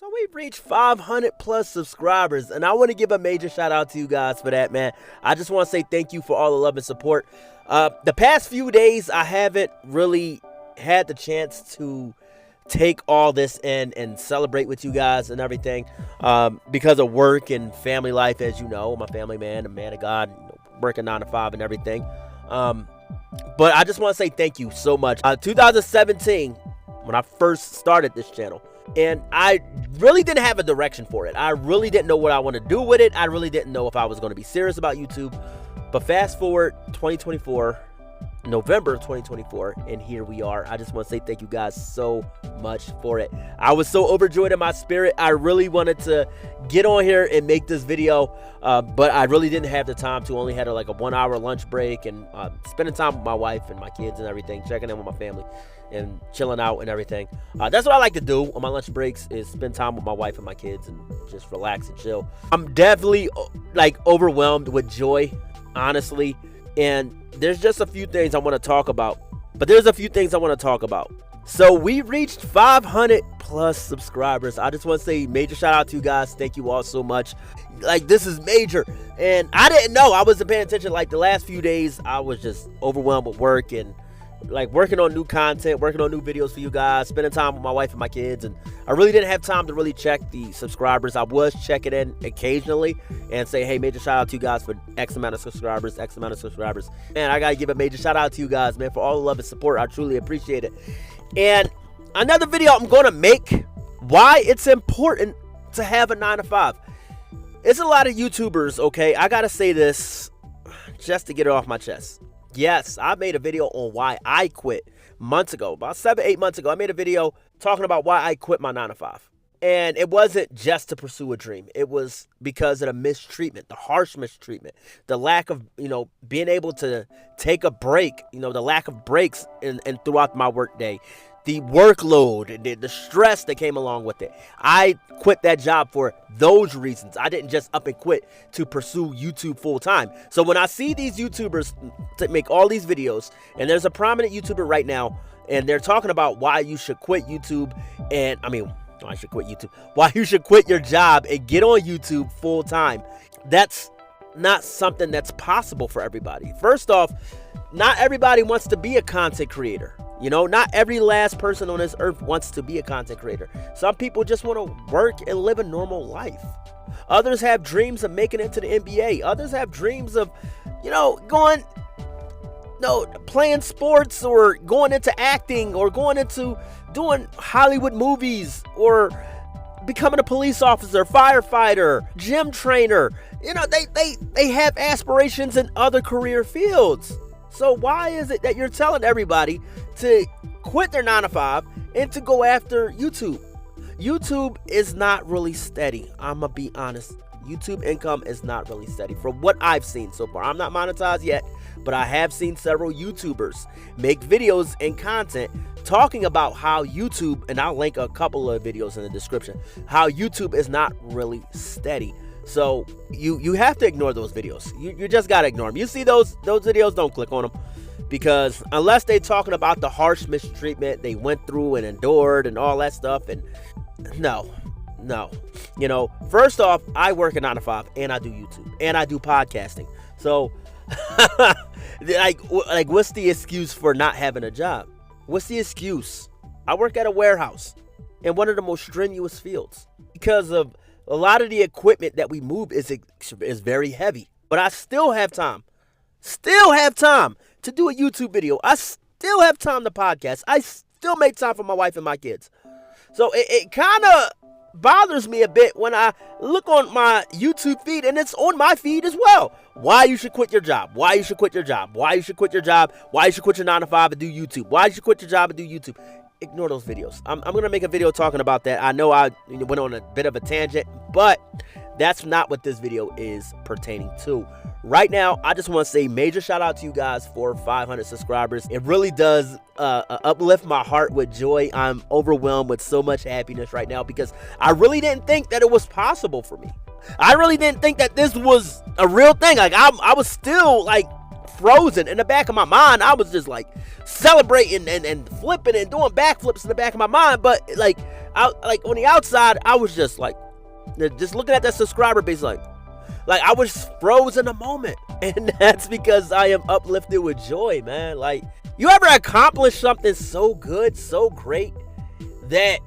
So we've reached 500 plus subscribers, and I want to give a major shout out to you guys for that, man. I just want to say thank you for all the love and support. The past few days, I haven't really had the chance to take all this in and celebrate with you guys and everything because of work and family life. As you know, I'm a family man, a man of God, working 9 to 5 and everything. But I just want to say thank you so much. 2017, when I first started this channel, and I really didn't have a direction for it. I really didn't know what I want to do with it. I really didn't know if I was going to be serious about YouTube. But fast forward 2024, November of 2024, and here we are. I just want to say thank you guys so much for it. I was so overjoyed in my spirit. I really wanted to get on here and make this video, but I really didn't have the time to. Only had like a 1 hour lunch break and spending time with my wife and my kids and everything, checking in with my family and chilling out and everything. That's what I like to do on my lunch breaks, is spend time with my wife and my kids and just relax and chill. I'm definitely like overwhelmed with joy, honestly. And there's just a few things I want to talk about. So we reached 500 plus subscribers. I just want to say major shout out to you guys. Thank you all so much. Like, this is major. And I didn't know. I wasn't paying attention. Like, the last few days, I was just overwhelmed with work and like working on new content, working on new videos for you guys, spending time with my wife and my kids, and I really didn't have time to really check the subscribers. I was checking in occasionally and say, hey, major shout out to you guys for X amount of subscribers. Man, I gotta give a major shout out to you guys, man, for all the love and support. I truly appreciate it. And another video I'm gonna make, why it's important to have a 9 to 5. It's a lot of YouTubers, okay? I gotta say this just to get it off my chest. Yes, I made a video on why I quit months ago, about 7-8 months ago. I made a video talking about why I quit my 9 to 5. And it wasn't just to pursue a dream. It was because of the mistreatment, the harsh mistreatment, the lack of, being able to take a break, the lack of breaks and throughout my work day, the workload, the stress that came along with it. I quit that job for those reasons. I didn't just up and quit to pursue YouTube full time. So when I see these YouTubers to make all these videos, and there's a prominent YouTuber right now, and they're talking about why you should quit YouTube, why you should quit your job and get on YouTube full time. That's not something that's possible for everybody. First off, not everybody wants to be a content creator. Not every last person on this earth wants to be a content creator. Some people just want to work and live a normal life. Others have dreams of making it to the NBA. Others have dreams of, playing sports, or going into acting, or going into doing Hollywood movies, or becoming a police officer, firefighter, gym trainer. They have aspirations in other career fields. So why is it that you're telling everybody to quit their 9 to 5 and to go after YouTube? YouTube is not really steady. I'm going to be honest. YouTube income is not really steady from what I've seen so far. I'm not monetized yet, but I have seen several YouTubers make videos and content talking about how YouTube, and I'll link a couple of videos in the description, how YouTube is not really steady. So you have to ignore those videos. You just got to ignore them. You see those videos, don't click on them, because unless they're talking about the harsh mistreatment they went through and endured and all that stuff, and no. First off, I work a 9 to 5 and I do YouTube and I do podcasting. So like what's the excuse for not having a job? What's the excuse? I work at a warehouse in one of the most strenuous fields because of a lot of the equipment that we move is very heavy, but I still have time to do a YouTube video. I still have time to podcast. I still make time for my wife and my kids. So it kind of bothers me a bit when I look on my YouTube feed, and it's on my feed as well. Why you should quit your job? Why you should quit your job? Why you should quit your job? Why you should quit your 9 to 5 and do YouTube? Why you should quit your job and do YouTube? Ignore those videos. I'm going to make a video talking about that. I know I went on a bit of a tangent, but that's not what this video is pertaining to. Right now, I just want to say major shout out to you guys for 500 subscribers. It really does uplift my heart with joy. I'm overwhelmed with so much happiness right now because I really didn't think that it was possible for me. I really didn't think that this was a real thing. Like, I was still like frozen in the back of my mind. I was just like celebrating and flipping and doing backflips in the back of my mind. But like, like on the outside, I was just like, just looking at that subscriber base, like I was frozen a moment. And that's because I am uplifted with joy, man. Like, you ever accomplish something so good, so great, that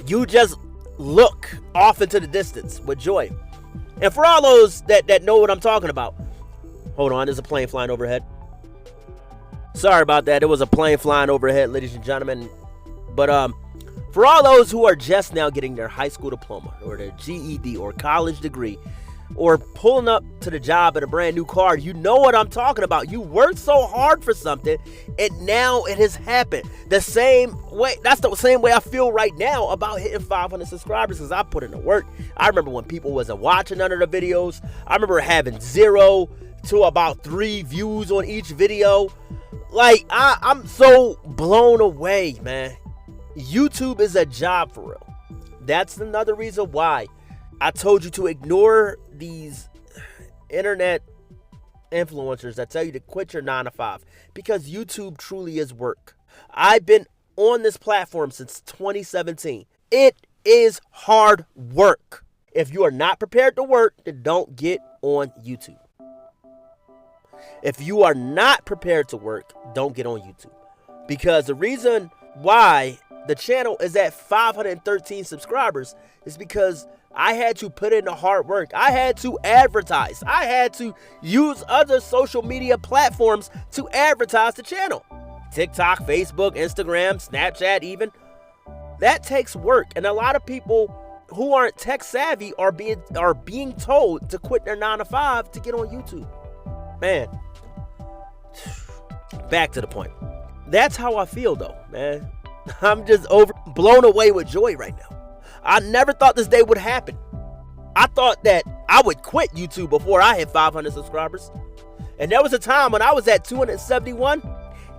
you just look off into the distance with joy? And for all those that know what I'm talking about, hold on, there's a plane flying overhead. Sorry about that. There was a plane flying overhead, ladies and gentlemen. But for all those who are just now getting their high school diploma or their GED or college degree, or pulling up to the job in a brand new car, you know what I'm talking about. You worked so hard for something, and now it has happened. The same way, that's the same way I feel right now about hitting 500 subscribers, because I put in the work. I remember when people wasn't watching none of the videos. I remember having 0 to about 3 views on each video. Like, I'm so blown away, man. YouTube is a job for real. That's another reason why I told you to ignore these internet influencers that tell you to quit your 9 to 5, because YouTube truly is work. I've been on this platform since 2017. It is hard work. If you are not prepared to work, then don't get on YouTube. If you are not prepared to work, don't get on YouTube. Because the reason why the channel is at 513 subscribers is because I had to put in the hard work. I had to advertise. I had to use other social media platforms to advertise the channel. TikTok, Facebook, Instagram, Snapchat even. That takes work. And a lot of people who aren't tech savvy are being told to quit their 9 to 5 to get on YouTube. Man, back to the point. That's how I feel though, man. I'm just blown away with joy right now. I never thought this day would happen. I thought that I would quit YouTube before I hit 500 subscribers. And there was a time when I was at 271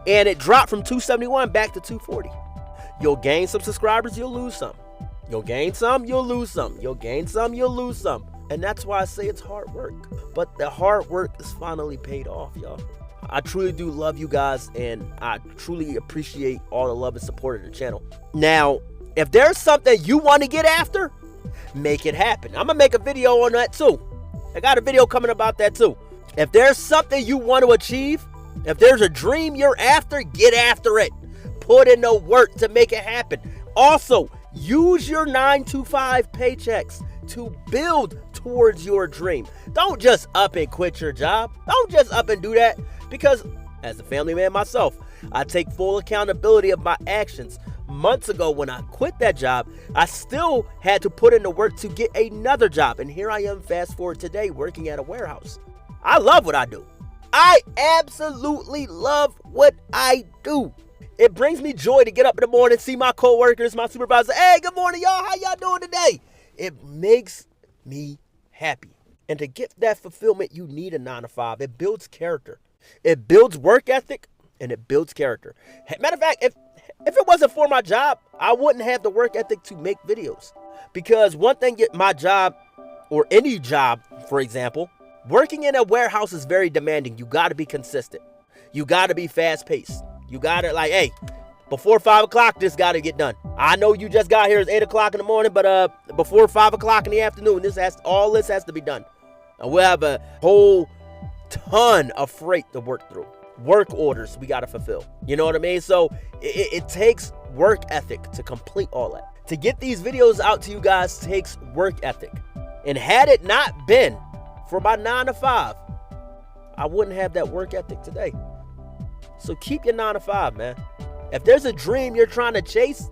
and it dropped from 271 back to 240. You'll gain some subscribers, you'll lose some. You'll gain some, you'll lose some. You'll gain some, you'll lose some. And that's why I say it's hard work. But the hard work is finally paid off, y'all. I truly do love you guys, and I truly appreciate all the love and support of the channel. Now, if there's something you want to get after, make it happen. I'm going to make a video on that too. I got a video coming about that too. If there's something you want to achieve, if there's a dream you're after, get after it. Put in the work to make it happen. Also, use your 9 to 5 paychecks to build towards your dream. Don't just up and quit your job. Don't just up and do that, because as a family man myself, I take full accountability of my actions. Months ago when I quit that job, I still had to put in the work to get another job. And here I am, fast forward today, working at a warehouse. I love what I do. I absolutely love what I do. It brings me joy to get up in the morning, see my coworkers, my supervisor. Hey, good morning, y'all. How y'all doing today? It makes me happy. And to get that fulfillment, you need a 9 to 5. It builds character. It builds work ethic, and it builds character. Matter of fact, if it wasn't for my job, I wouldn't have the work ethic to make videos. Because one thing, my job, or any job, for example, working in a warehouse is very demanding. You got to be consistent. You got to be fast-paced. You got to, like, hey, before 5 o'clock, this got to get done. I know you just got here, it's 8 o'clock in the morning, but before 5 o'clock in the afternoon, all this has to be done. And we'll have a whole ton of freight to work through. Work orders we got to fulfill. You know what I mean? So it takes work ethic to complete all that. To get these videos out to you guys takes work ethic. And had it not been for my 9 to 5, I wouldn't have that work ethic today. So keep your 9 to 5, man. If there's a dream you're trying to chase,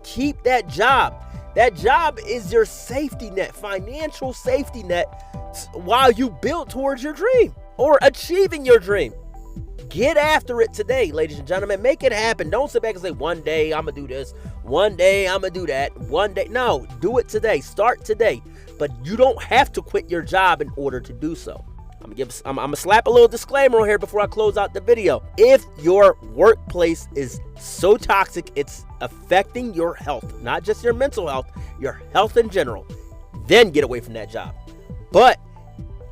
keep that job. That job is your safety net, financial safety net, while you build towards your dream or achieving your dream. Get after it today, ladies and gentlemen. Make it happen. Don't sit back and say, one day I'm going to do this. One day I'm going to do that. One day. No, do it today. Start today. But you don't have to quit your job in order to do so. I'm going to slap a little disclaimer on here before I close out the video. If your workplace is so toxic, it's affecting your health, not just your mental health, your health in general, then get away from that job. But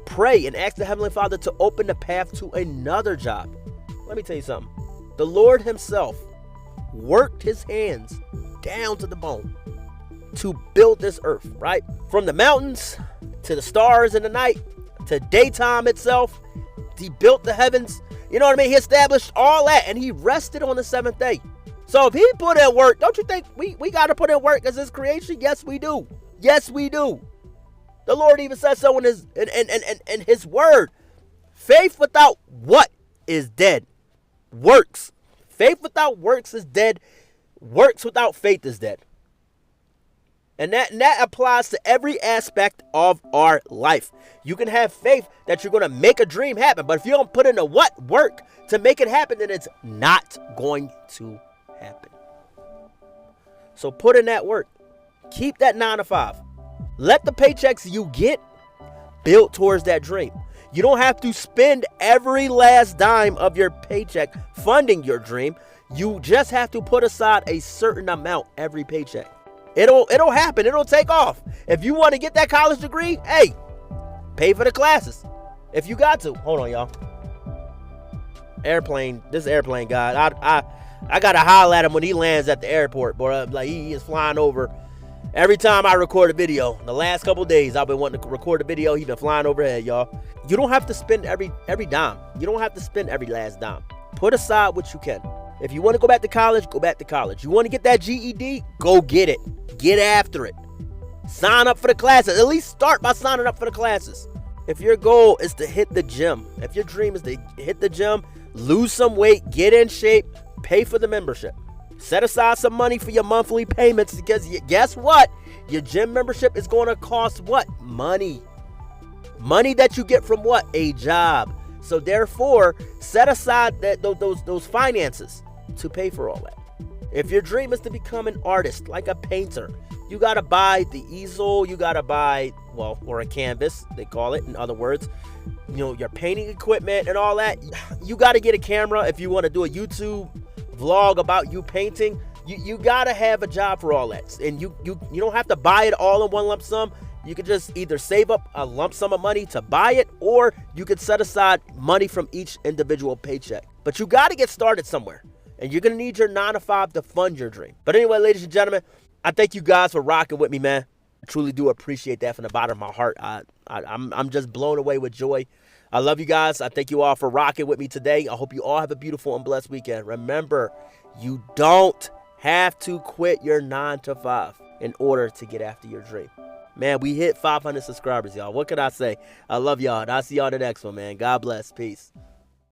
pray and ask the Heavenly Father to open the path to another job. Let me tell you something. The Lord himself worked his hands down to the bone to build this earth, right? From the mountains to the stars in the night to daytime itself. He built the heavens. You know what I mean? He established all that, and he rested on the seventh day. So if he put in work, don't you think we got to put in work as his creation? Yes, we do. Yes, we do. The Lord even says so in his word. Faith without what is dead? Works. Faith without works is dead. Works without faith is dead. And that applies to every aspect of our life. You can have faith that you're going to make a dream happen, but if you don't put in the work to make it happen, then it's not going to happen. So put in that work. Keep that 9 to 5. Let the paychecks you get build towards that dream. You don't have to spend every last dime of your paycheck funding your dream. You just have to put aside a certain amount every paycheck. It'll happen. It'll take off. If you want to get that college degree, hey, pay for the classes. If you got to. Hold on, y'all. This airplane guy. I gotta holler at him when he lands at the airport, boy. Like he is flying over. Every time I record a video, the last couple days I've been wanting to record a video. He's been flying overhead, y'all. You don't have to spend every dime. You don't have to spend every last dime. Put aside what you can. If you want to go back to college, go back to college. You want to get that GED? Go get it. Get after it. Sign up for the classes. At least start by signing up for the classes. If your goal is to hit the gym, if your dream is to hit the gym, lose some weight, get in shape, pay for the membership. Set aside some money for your monthly payments because guess what? Your gym membership is going to cost what? Money. Money that you get from what? A job. So therefore, set aside those finances to pay for all that. If your dream is to become an artist, like a painter, you got to buy the easel, you got to buy, or a canvas, they call it, in other words, your painting equipment and all that. You got to get a camera if you want to do a YouTube vlog about you painting. You got to have a job for all that. And you don't have to buy it all in one lump sum. You could just either save up a lump sum of money to buy it, or you could set aside money from each individual paycheck. But you got to get started somewhere. And you're going to need your 9 to 5 to fund your dream. But anyway, ladies and gentlemen, I thank you guys for rocking with me, man. I truly do appreciate that from the bottom of my heart. I'm just blown away with joy. I love you guys. I thank you all for rocking with me today. I hope you all have a beautiful and blessed weekend. Remember, you don't have to quit your 9 to 5 in order to get after your dream. Man, we hit 500 subscribers, y'all. What can I say? I love y'all, and I'll see y'all in the next one, man. God bless. Peace.